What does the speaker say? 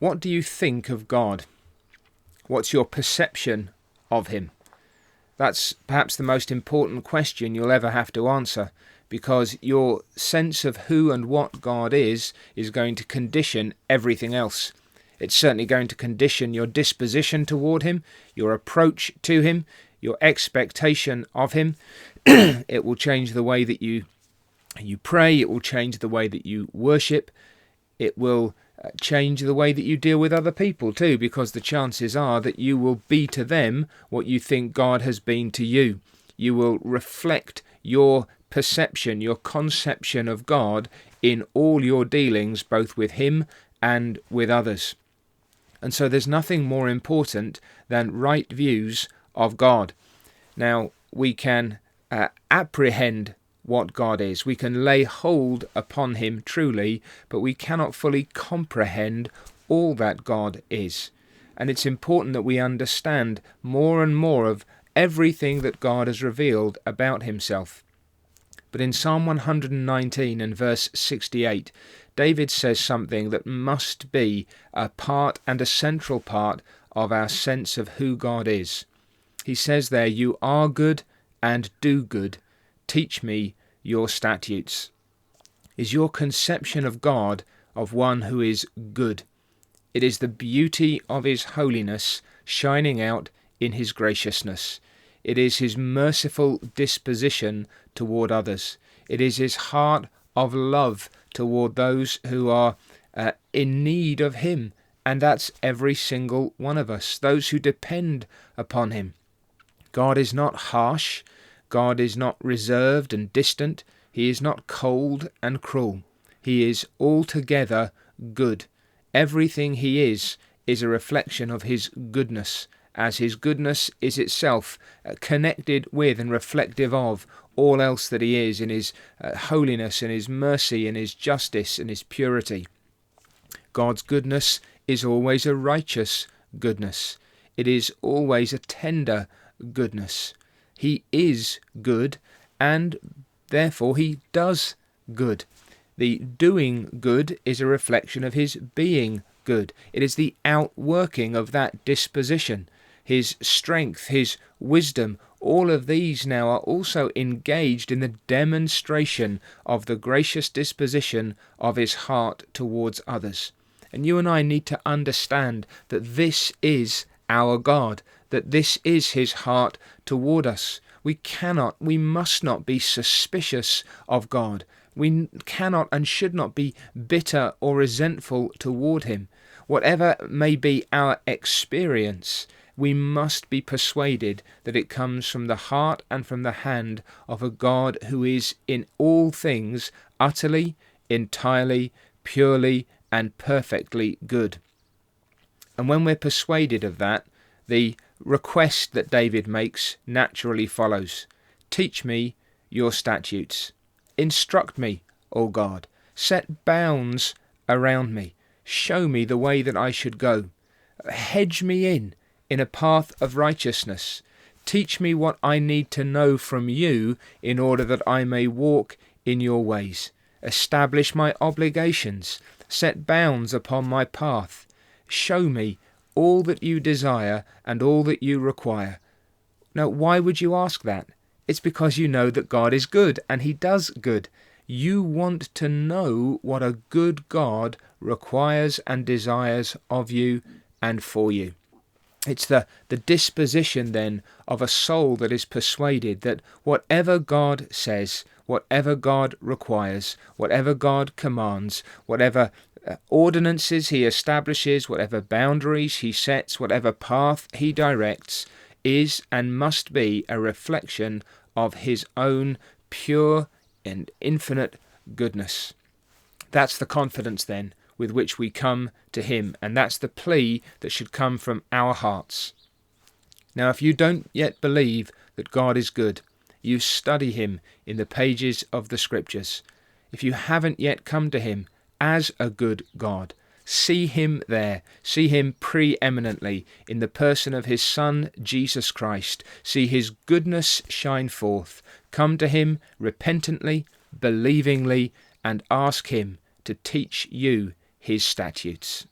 What do you think of God? What's your perception of him? That's perhaps the most important question you'll ever have to answer, because your sense of who and what God is going to condition everything else. It's certainly going to condition your disposition toward him, your approach to him, your expectation of him. It will change the way that you pray. It will change the way that you worship. It will change the way that you deal with other people too, because the chances are that you will be to them what you think God has been to you. You will reflect your perception, your conception of God in all your dealings, both with him and with others. And so there's nothing more important than right views of God. Now, we can apprehend what God is. We can lay hold upon him truly, but we cannot fully comprehend all that God is. And it's important that we understand more and more of everything that God has revealed about himself. But in Psalm 119 and verse 68, David says something that must be a part and a central part of our sense of who God is. He says there, "You are good and do good. Teach me your statutes." Is your conception of God of one who is good? It is the beauty of his holiness shining out in his graciousness. It is his merciful disposition toward others. It is his heart of love toward those who are in need of him. And that's every single one of us, those who depend upon him. God is not harsh. God is not reserved and distant. He is not cold and cruel. He is altogether good. Everything he is a reflection of his goodness, as his goodness is itself connected with and reflective of all else that he is in his holiness and his mercy and his justice and his purity. God's goodness is always a righteous goodness. It is always a tender goodness. He is good, and therefore he does good. The doing good is a reflection of his being good. It is the outworking of that disposition. His strength, his wisdom, all of these now are also engaged in the demonstration of the gracious disposition of his heart towards others. And you and I need to understand that this is our God, that this is his heart toward us. We must not be suspicious of God. We cannot and should not be bitter or resentful toward him. Whatever may be our experience, we must be persuaded that it comes from the heart and from the hand of a God who is in all things utterly, entirely, purely, and perfectly good. And when we're persuaded of that, the request that David makes naturally follows. Teach me your statutes. Instruct me, O God. Set bounds around me. Show me the way that I should go. Hedge me in a path of righteousness. Teach me what I need to know from you in order that I may walk in your ways. Establish my obligations. Set bounds upon my path. Show me all that you desire and all that you require. Now, why would you ask that? It's because you know that God is good and he does good. You want to know what a good God requires and desires of you and for you. It's the disposition then of a soul that is persuaded that whatever God says, whatever God requires, whatever God commands, whatever ordinances he establishes, whatever boundaries he sets, whatever path he directs, is and must be a reflection of his own pure and infinite goodness. That's the confidence then with which we come to him, and that's the plea that should come from our hearts. Now, if you don't yet believe that God is good, you study him in the pages of the Scriptures. If you haven't yet come to him as a good God, see him there. See him preeminently in the person of his Son, Jesus Christ. See his goodness shine forth. Come to him repentantly, believingly, and ask him to teach you his statutes.